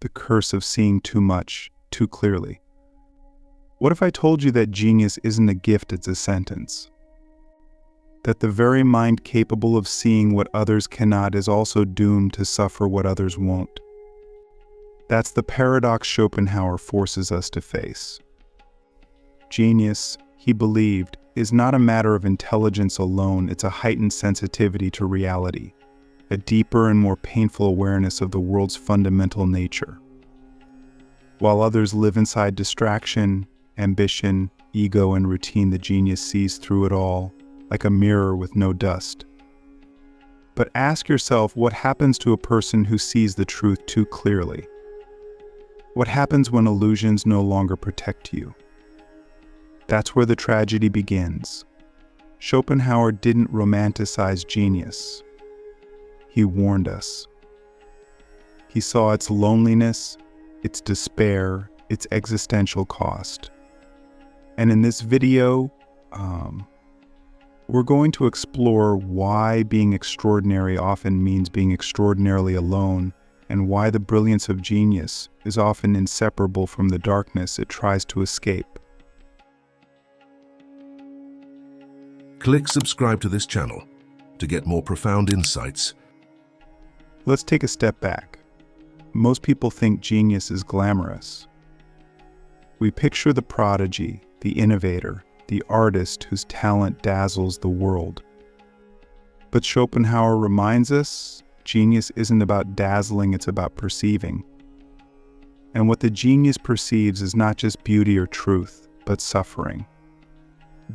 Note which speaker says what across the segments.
Speaker 1: the curse of seeing too much, too clearly. What if I told you that genius isn't a gift, it's a sentence? That the very mind capable of seeing what others cannot is also doomed to suffer what others won't. That's the paradox Schopenhauer forces us to face. Genius, he believed, is not a matter of intelligence alone, it's a heightened sensitivity to reality, a deeper and more painful awareness of the world's fundamental nature. While others live inside distraction, ambition, ego, and routine, the genius sees through it all, like a mirror with no dust. But ask yourself, what happens to a person who sees the truth too clearly? What happens when illusions no longer protect you? That's where the tragedy begins. Schopenhauer didn't romanticize genius. He warned us. He saw its loneliness, its despair, its existential cost. And in this video, we're going to explore why being extraordinary often means being extraordinarily alone, and why the brilliance of genius is often inseparable from the darkness it tries to escape.
Speaker 2: Click subscribe to this channel to get more profound insights.
Speaker 1: Let's take a step back. Most people think genius is glamorous. We picture the prodigy, the innovator, the artist whose talent dazzles the world. But Schopenhauer reminds us, genius isn't about dazzling, it's about perceiving. And what the genius perceives is not just beauty or truth, but suffering.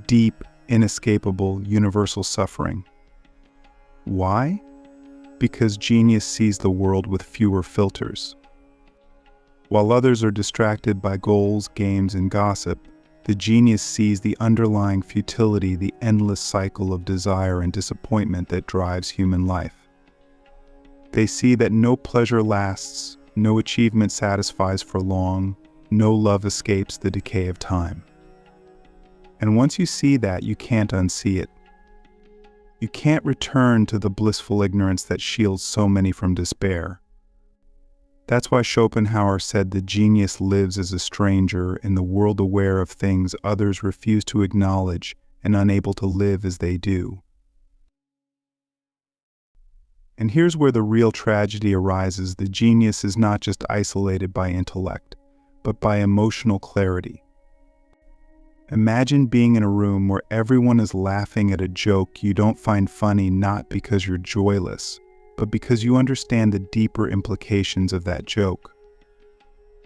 Speaker 1: Deep, inescapable, universal suffering. Why? Because genius sees the world with fewer filters. While others are distracted by goals, games, and gossip, the genius sees the underlying futility, the endless cycle of desire and disappointment that drives human life. They see that no pleasure lasts, no achievement satisfies for long, no love escapes the decay of time. And once you see that, you can't unsee it. You can't return to the blissful ignorance that shields so many from despair. That's why Schopenhauer said the genius lives as a stranger in the world, aware of things others refuse to acknowledge and unable to live as they do. And here's where the real tragedy arises. The genius is not just isolated by intellect, but by emotional clarity. Imagine being in a room where everyone is laughing at a joke you don't find funny, not because you're joyless, but because you understand the deeper implications of that joke.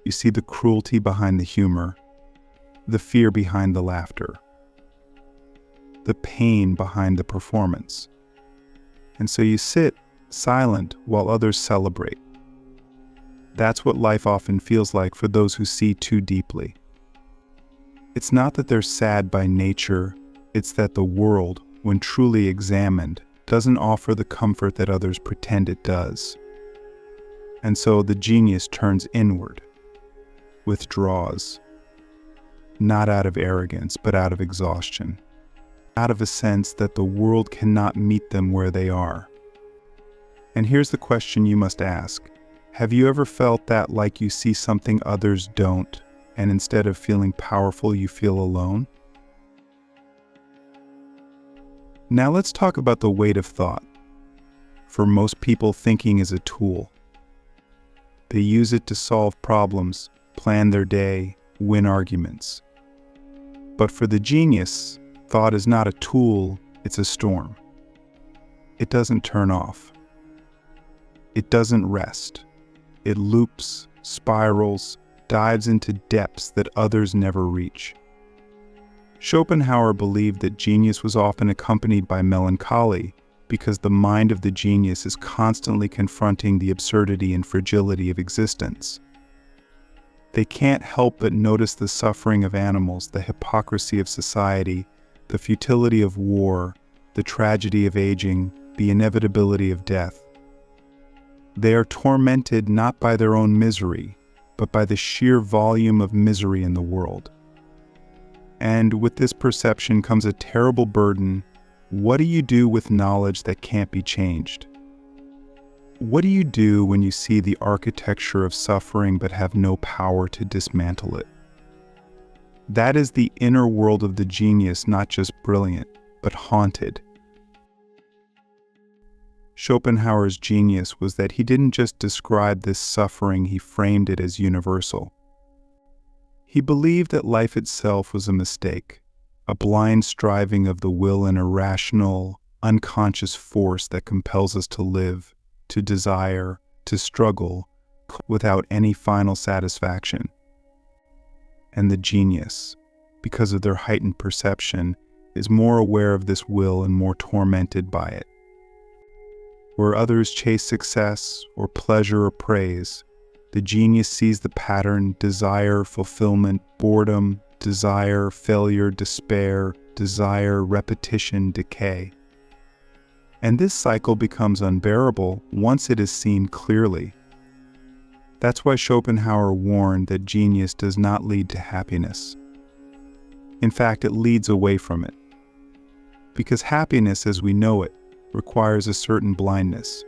Speaker 1: You see the cruelty behind the humor, the fear behind the laughter, the pain behind the performance. And so you sit silent while others celebrate. That's what life often feels like for those who see too deeply. It's not that they're sad by nature, it's that the world, when truly examined, doesn't offer the comfort that others pretend it does. And so the genius turns inward, withdraws, not out of arrogance, but out of exhaustion, out of a sense that the world cannot meet them where they are. And here's the question you must ask. Have you ever felt that, like you see something others don't, and instead of feeling powerful, you feel alone? Now let's talk about the weight of thought. For most people, thinking is a tool. They use it to solve problems, plan their day, win arguments. But for the genius, thought is not a tool, it's a storm. It doesn't turn off. It doesn't rest. It loops, spirals, dives into depths that others never reach. Schopenhauer believed that genius was often accompanied by melancholy because the mind of the genius is constantly confronting the absurdity and fragility of existence. They can't help but notice the suffering of animals, the hypocrisy of society, the futility of war, the tragedy of aging, the inevitability of death. They are tormented not by their own misery, but by the sheer volume of misery in the world. And with this perception comes a terrible burden. What do you do with knowledge that can't be changed? What do you do when you see the architecture of suffering but have no power to dismantle it? That is the inner world of the genius, not just brilliant, but haunted. Schopenhauer's genius was that he didn't just describe this suffering, he framed it as universal. He believed that life itself was a mistake, a blind striving of the will, an irrational, unconscious force that compels us to live, to desire, to struggle, without any final satisfaction. And the genius, because of their heightened perception, is more aware of this will and more tormented by it. Where others chase success or pleasure or praise, the genius sees the pattern: desire, fulfillment, boredom, desire, failure, despair, desire, repetition, decay. And this cycle becomes unbearable once it is seen clearly. That's why Schopenhauer warned that genius does not lead to happiness. In fact, it leads away from it. Because happiness as we know it requires a certain blindness,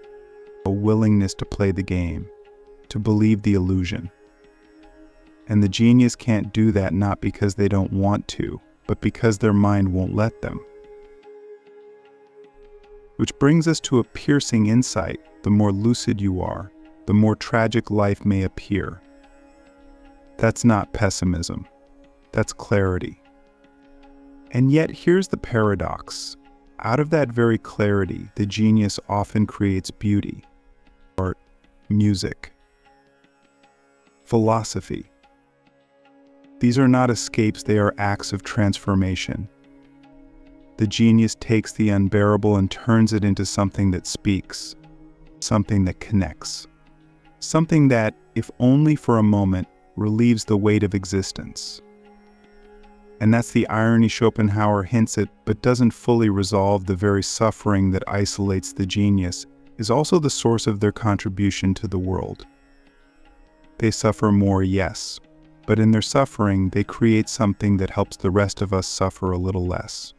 Speaker 1: a willingness to play the game, to believe the illusion. And the genius can't do that not because they don't want to, but because their mind won't let them. Which brings us to a piercing insight: the more lucid you are, the more tragic life may appear. That's not pessimism, that's clarity. And yet here's the paradox. Out of that very clarity, the genius often creates beauty, art, music, philosophy. These are not escapes, they are acts of transformation. The genius takes the unbearable and turns it into something that speaks, something that connects, something that, if only for a moment, relieves the weight of existence. And that's the irony Schopenhauer hints at, but doesn't fully resolve. The very suffering that isolates the genius is also the source of their contribution to the world. They suffer more, yes, but in their suffering, they create something that helps the rest of us suffer a little less.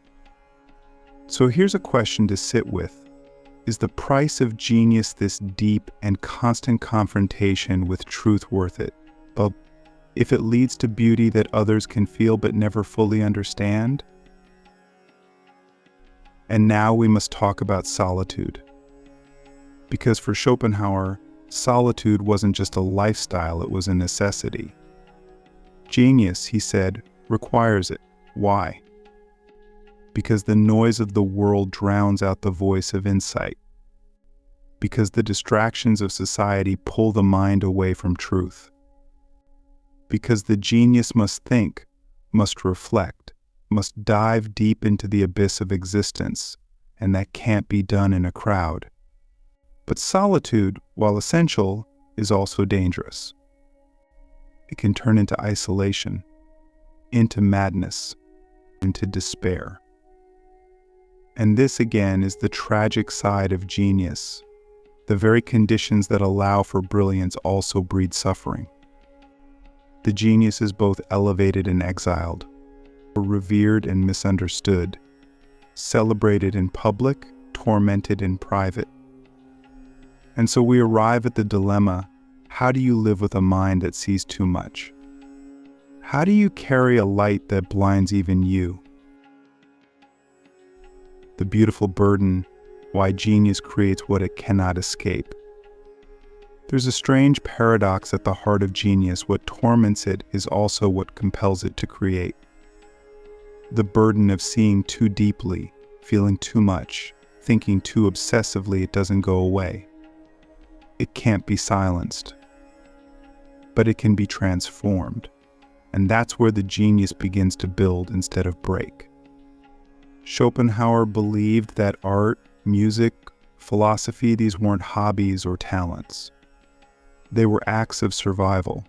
Speaker 1: So here's a question to sit with. Is the price of genius, this deep and constant confrontation with truth, worth it? Well, if it leads to beauty that others can feel but never fully understand? And now we must talk about solitude. Because for Schopenhauer, solitude wasn't just a lifestyle, it was a necessity. Genius, he said, requires it. Why? Because the noise of the world drowns out the voice of insight. Because the distractions of society pull the mind away from truth. Because the genius must think, must reflect, must dive deep into the abyss of existence, and that can't be done in a crowd. But solitude, while essential, is also dangerous. It can turn into isolation, into madness, into despair. And this again is the tragic side of genius. The very conditions that allow for brilliance also breed suffering. The genius is both elevated and exiled, revered and misunderstood, celebrated in public, tormented in private. And so we arrive at the dilemma: how do you live with a mind that sees too much? How do you carry a light that blinds even you? The beautiful burden, why genius creates what it cannot escape. There's a strange paradox at the heart of genius. What torments it is also what compels it to create. The burden of seeing too deeply, feeling too much, thinking too obsessively, it doesn't go away. It can't be silenced, but it can be transformed. And that's where the genius begins to build instead of break. Schopenhauer believed that art, music, philosophy, these weren't hobbies or talents. They were acts of survival.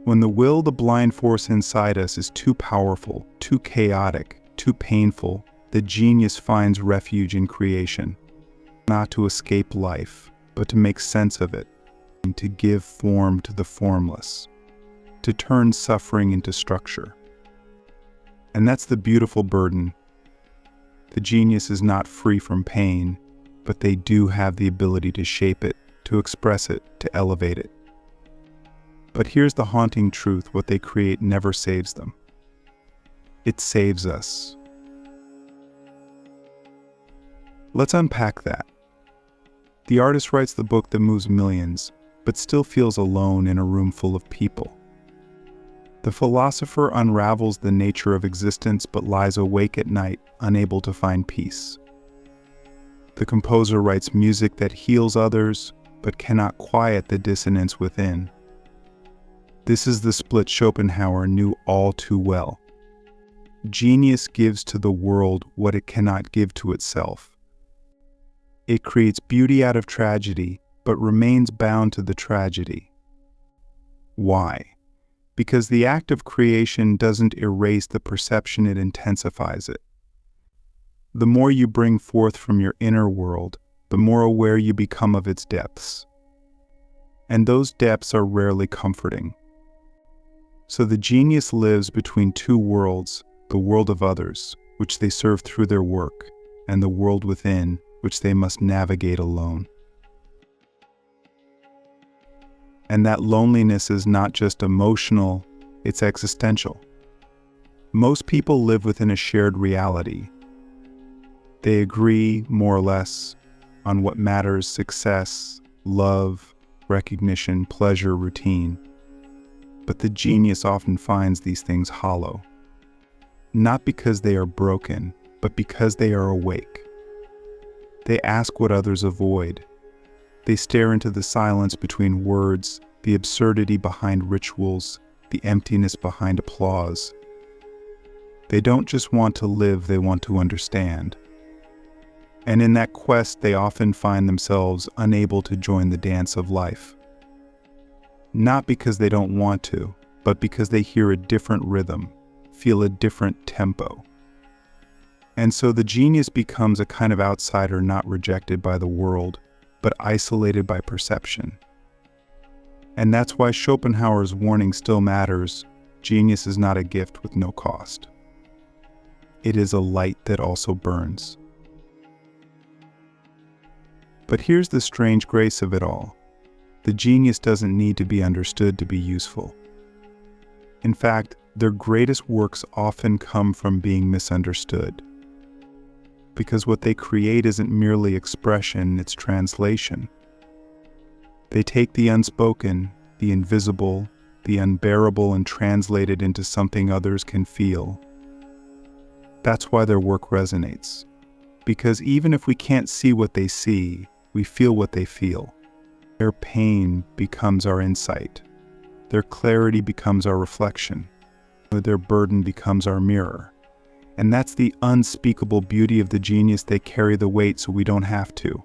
Speaker 1: When the will, the blind force inside us, is too powerful, too chaotic, too painful, the genius finds refuge in creation, not to escape life, but to make sense of it, and to give form to the formless, to turn suffering into structure. And that's the beautiful burden. The genius is not free from pain, but they do have the ability to shape it, to express it, to elevate it. But here's the haunting truth: what they create never saves them. It saves us. Let's unpack that. The artist writes the book that moves millions, but still feels alone in a room full of people. The philosopher unravels the nature of existence but lies awake at night, unable to find peace. The composer writes music that heals others, but cannot quiet the dissonance within. This is the split Schopenhauer knew all too well. Genius gives to the world what it cannot give to itself. It creates beauty out of tragedy, but remains bound to the tragedy. Why? Because the act of creation doesn't erase the perception, it intensifies it. The more you bring forth from your inner world, the more aware you become of its depths. And those depths are rarely comforting. So the genius lives between two worlds, the world of others, which they serve through their work, and the world within, which they must navigate alone. And that loneliness is not just emotional, it's existential. Most people live within a shared reality. They agree, more or less, on what matters: success, love, recognition, pleasure, routine. But the genius often finds these things hollow. Not because they are broken, but because they are awake. They ask what others avoid. They stare into the silence between words, the absurdity behind rituals, the emptiness behind applause. They don't just want to live, they want to understand. And in that quest, they often find themselves unable to join the dance of life. Not because they don't want to, but because they hear a different rhythm, feel a different tempo. And so the genius becomes a kind of outsider, not rejected by the world, but isolated by perception. And that's why Schopenhauer's warning still matters: genius is not a gift with no cost. It is a light that also burns. But here's the strange grace of it all. The genius doesn't need to be understood to be useful. In fact, their greatest works often come from being misunderstood. Because what they create isn't merely expression, it's translation. They take the unspoken, the invisible, the unbearable, and translate it into something others can feel. That's why their work resonates. Because even if we can't see what they see, we feel what they feel. Their pain becomes our insight. Their clarity becomes our reflection. Their burden becomes our mirror. And that's the unspeakable beauty of the genius. They carry the weight so we don't have to.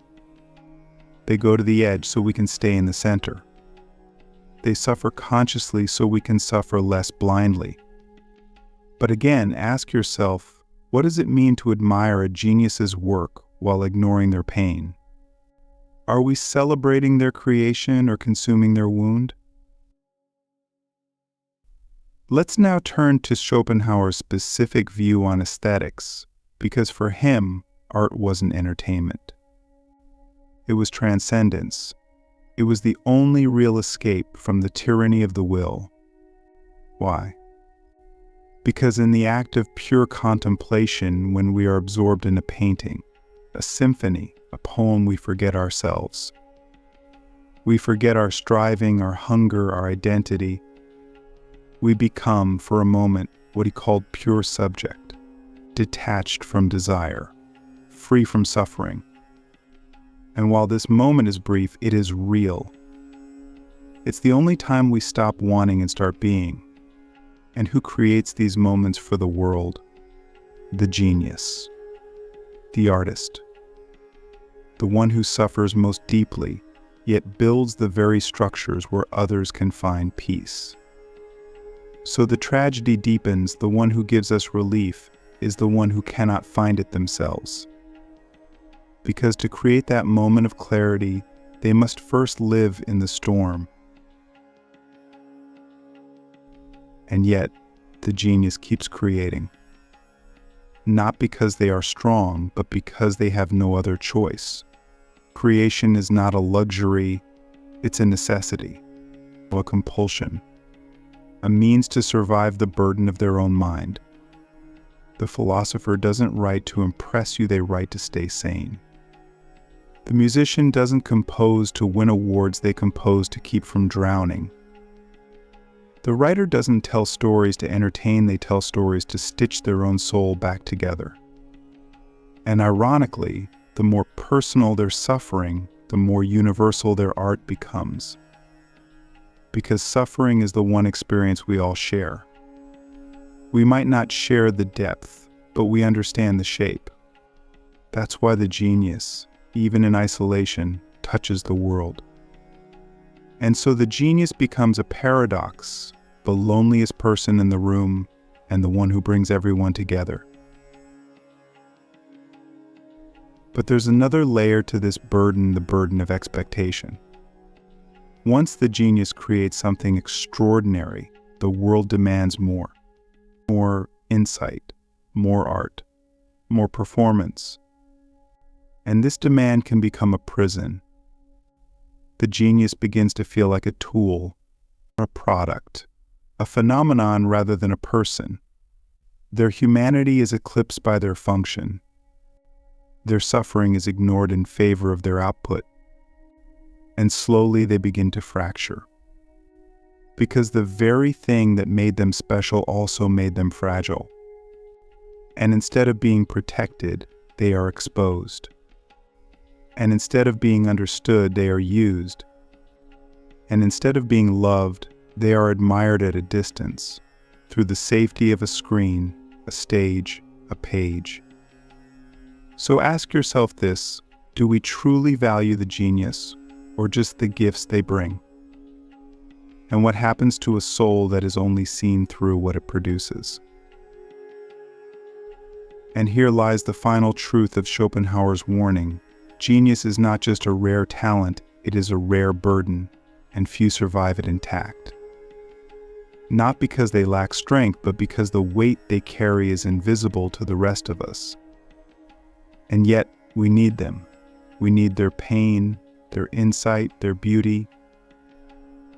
Speaker 1: They go to the edge so we can stay in the center. They suffer consciously so we can suffer less blindly. But again, ask yourself, what does it mean to admire a genius's work while ignoring their pain? Are we celebrating their creation or consuming their wound? Let's now turn to Schopenhauer's specific view on aesthetics, because for him, art wasn't entertainment. It was transcendence. It was the only real escape from the tyranny of the will. Why? Because in the act of pure contemplation, when we are absorbed in a painting, a symphony, a poem, we forget ourselves. We forget our striving, our hunger, our identity. We become, for a moment, what he called pure subject, detached from desire, free from suffering. And while this moment is brief, it is real. It's the only time we stop wanting and start being. And who creates these moments for the world? The genius, the artist, the one who suffers most deeply, yet builds the very structures where others can find peace. So the tragedy deepens. The one who gives us relief is the one who cannot find it themselves. Because to create that moment of clarity, they must first live in the storm. And yet, the genius keeps creating. Not because they are strong, but because they have no other choice. Creation is not a luxury, it's a necessity, a compulsion, a means to survive the burden of their own mind. The philosopher doesn't write to impress you, they write to stay sane. The musician doesn't compose to win awards, they compose to keep from drowning. The writer doesn't tell stories to entertain, they tell stories to stitch their own soul back together. And ironically, the more personal their suffering, the more universal their art becomes. Because suffering is the one experience we all share. We might not share the depth, but we understand the shape. That's why the genius, even in isolation, touches the world. And so the genius becomes a paradox, the loneliest person in the room and the one who brings everyone together. But there's another layer to this burden, the burden of expectation. Once the genius creates something extraordinary, the world demands more. More insight, more art, more performance. And this demand can become a prison. The genius begins to feel like a tool, a product, a phenomenon rather than a person. Their humanity is eclipsed by their function. Their suffering is ignored in favor of their output. And slowly they begin to fracture. Because the very thing that made them special also made them fragile. And instead of being protected, they are exposed. And instead of being understood, they are used. And instead of being loved, they are admired at a distance, through the safety of a screen, a stage, a page. So ask yourself this: do we truly value the genius, or just the gifts they bring? And what happens to a soul that is only seen through what it produces? And here lies the final truth of Schopenhauer's warning. Genius is not just a rare talent, it is a rare burden, and few survive it intact. Not because they lack strength, but because the weight they carry is invisible to the rest of us. And yet, we need them. We need their pain, their insight, their beauty.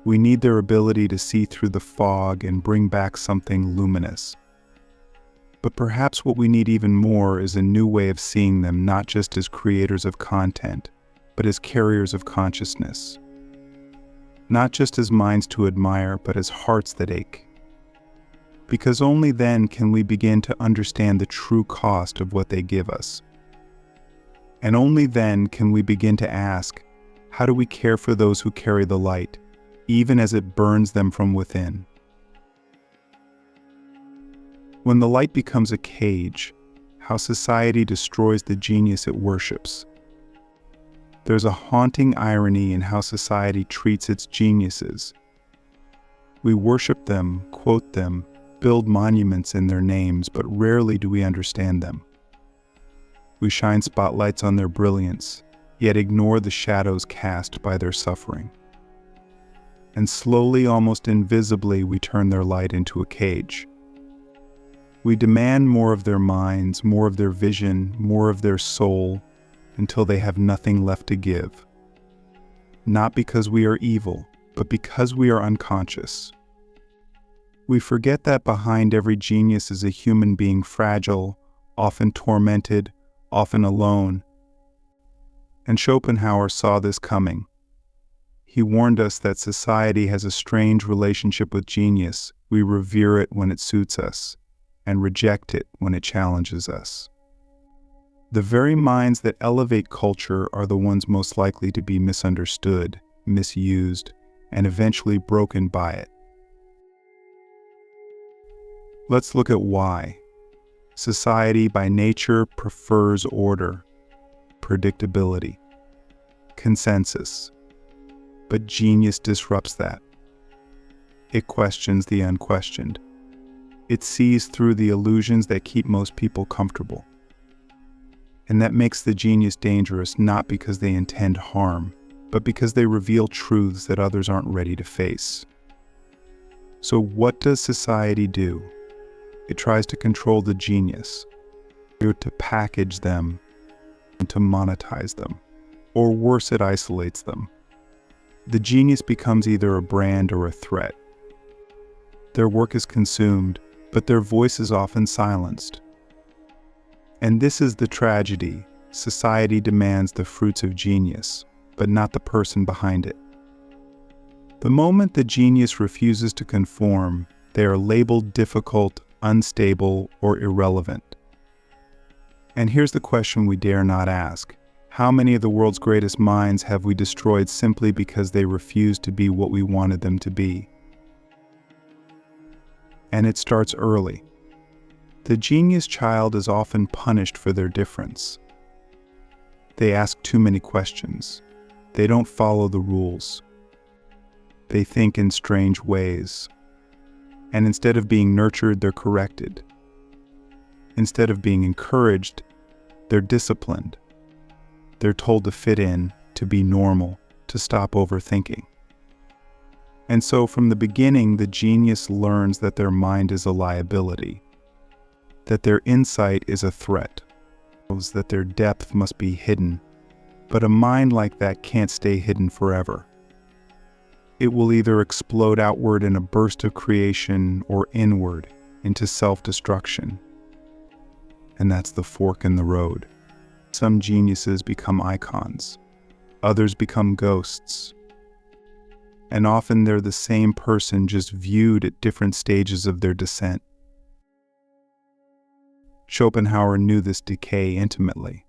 Speaker 1: We need their ability to see through the fog and bring back something luminous. But perhaps what we need even more is a new way of seeing them, not just as creators of content, but as carriers of consciousness. Not just as minds to admire, but as hearts that ache. Because only then can we begin to understand the true cost of what they give us. And only then can we begin to ask, how do we care for those who carry the light, even as it burns them from within? When the light becomes a cage, how society destroys the genius it worships. There's a haunting irony in how society treats its geniuses. We worship them, quote them, build monuments in their names, but rarely do we understand them. We shine spotlights on their brilliance, yet ignore the shadows cast by their suffering. And slowly, almost invisibly, we turn their light into a cage. We demand more of their minds, more of their vision, more of their soul, until they have nothing left to give. Not because we are evil, but because we are unconscious. We forget that behind every genius is a human being, fragile, often tormented, often alone. And Schopenhauer saw this coming. He warned us that society has a strange relationship with genius. We revere it when it suits us, and reject it when it challenges us. The very minds that elevate culture are the ones most likely to be misunderstood, misused, and eventually broken by it. Let's look at why. Society by nature prefers order, predictability, consensus. But genius disrupts that. It questions the unquestioned. It sees through the illusions that keep most people comfortable. And that makes the genius dangerous, not because they intend harm, but because they reveal truths that others aren't ready to face. So what does society do? It tries to control the genius, to package them, and to monetize them. or worse, it isolates them. The genius becomes either a brand or a threat. Their work is consumed, but their voice is often silenced. And this is the tragedy. Society demands the fruits of genius, but not the person behind it. The moment the genius refuses to conform, they are labeled difficult, unstable, or irrelevant. And here's the question we dare not ask. How many of the world's greatest minds have we destroyed simply because they refused to be what we wanted them to be? And it starts early. The genius child is often punished for their difference. They ask too many questions. They don't follow the rules. They think in strange ways. And instead of being nurtured, they're corrected. Instead of being encouraged, they're disciplined. They're told to fit in, to be normal, to stop overthinking. And so from the beginning, the genius learns that their mind is a liability, that their insight is a threat, that their depth must be hidden. But a mind like that can't stay hidden forever. It will either explode outward in a burst of creation or inward into self-destruction. And that's the fork in the road. Some geniuses become icons. Others become ghosts. And often they're the same person, just viewed at different stages of their descent. Schopenhauer knew this decay intimately.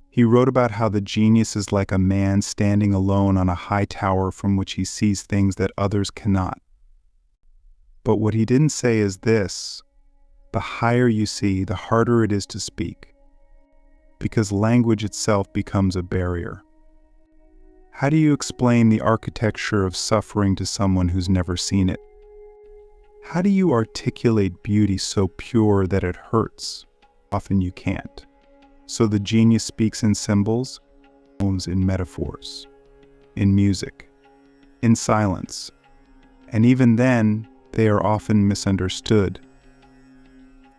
Speaker 1: He wrote about how the genius is like a man standing alone on a high tower from which he sees things that others cannot. But what he didn't say is this: the higher you see, the harder it is to speak, because language itself becomes a barrier. How do you explain the architecture of suffering to someone who's never seen it? How do you articulate beauty so pure that it hurts? Often you can't. So the genius speaks in symbols, in metaphors, in music, in silence. And even then, they are often misunderstood.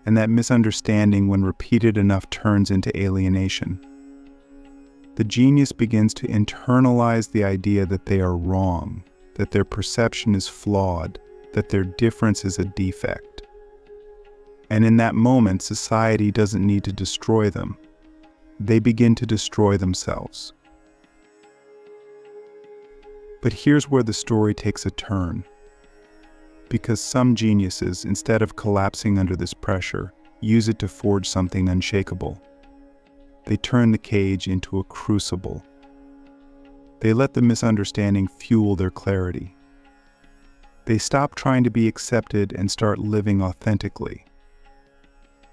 Speaker 1: And that misunderstanding, when repeated enough, turns into alienation. The genius begins to internalize the idea that they are wrong, that their perception is flawed, that their difference is a defect. And in that moment, society doesn't need to destroy them. They begin to destroy themselves. But here's where the story takes a turn. Because some geniuses, instead of collapsing under this pressure, use it to forge something unshakable. They turn the cage into a crucible. They let the misunderstanding fuel their clarity. They stop trying to be accepted and start living authentically.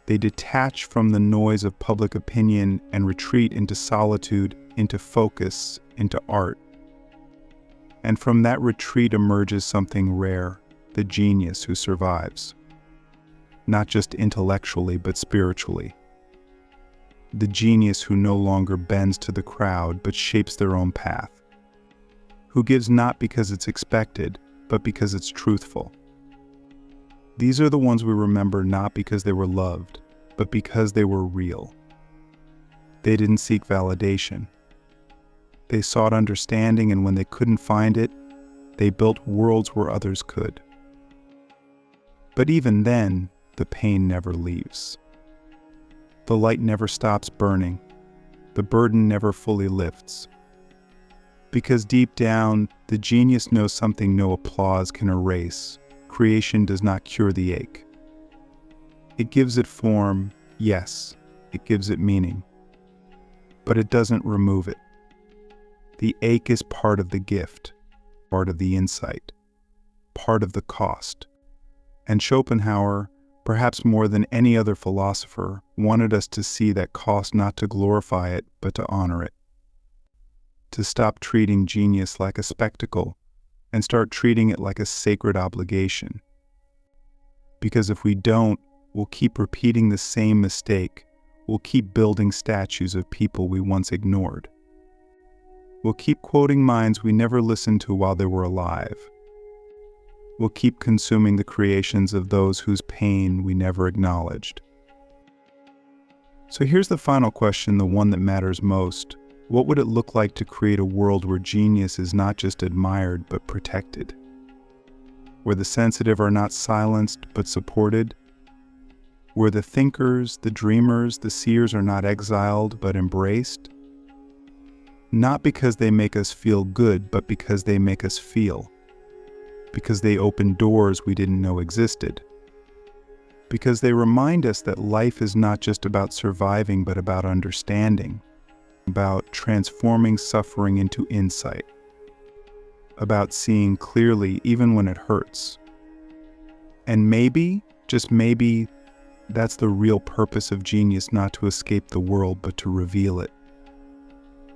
Speaker 1: They detach from the noise of public opinion and retreat into solitude, into focus, into art. And from that retreat emerges something rare, the genius who survives. Not just intellectually, but spiritually. The genius who no longer bends to the crowd, but shapes their own path. Who gives not because it's expected, but because it's truthful. These are the ones we remember not because they were loved, but because they were real. They didn't seek validation. They sought understanding, and when they couldn't find it, they built worlds where others could. But even then, the pain never leaves. The light never stops burning. The burden never fully lifts. Because deep down, the genius knows something no applause can erase. Creation does not cure the ache. It gives it form, yes, it gives it meaning. But it doesn't remove it. The ache is part of the gift, part of the insight, part of the cost. And Schopenhauer, perhaps more than any other philosopher, wanted us to see that cost, not to glorify it, but to honor it. To stop treating genius like a spectacle and start treating it like a sacred obligation. Because if we don't, we'll keep repeating the same mistake. We'll keep building statues of people we once ignored. We'll keep quoting minds we never listened to while they were alive. We'll keep consuming the creations of those whose pain we never acknowledged. So here's the final question, the one that matters most. What would it look like to create a world where genius is not just admired but protected? Where the sensitive are not silenced but supported? Where the thinkers, the dreamers, the seers are not exiled but embraced? Not because they make us feel good, but because they make us feel. Because they open doors we didn't know existed. Because they remind us that life is not just about surviving, but about understanding. About transforming suffering into insight. About seeing clearly even when it hurts. And maybe, just maybe, that's the real purpose of genius, not to escape the world, but to reveal it.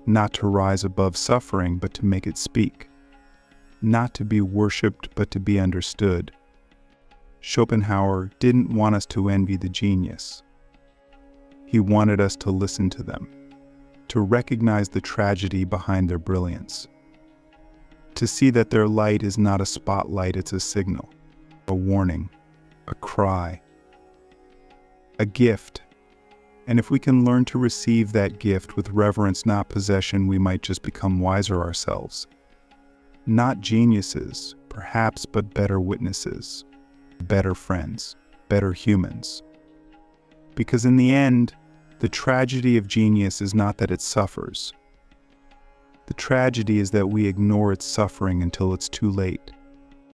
Speaker 1: Not to rise above suffering, but to make it speak. Not to be worshipped, but to be understood. Schopenhauer didn't want us to envy the genius. He wanted us to listen to them, to recognize the tragedy behind their brilliance, to see that their light is not a spotlight, it's a signal, a warning, a cry, a gift. And if we can learn to receive that gift with reverence, not possession, we might just become wiser ourselves. Not geniuses, perhaps, but better witnesses, better friends, better humans. Because in the end, the tragedy of genius is not that it suffers. The tragedy is that we ignore its suffering until it's too late.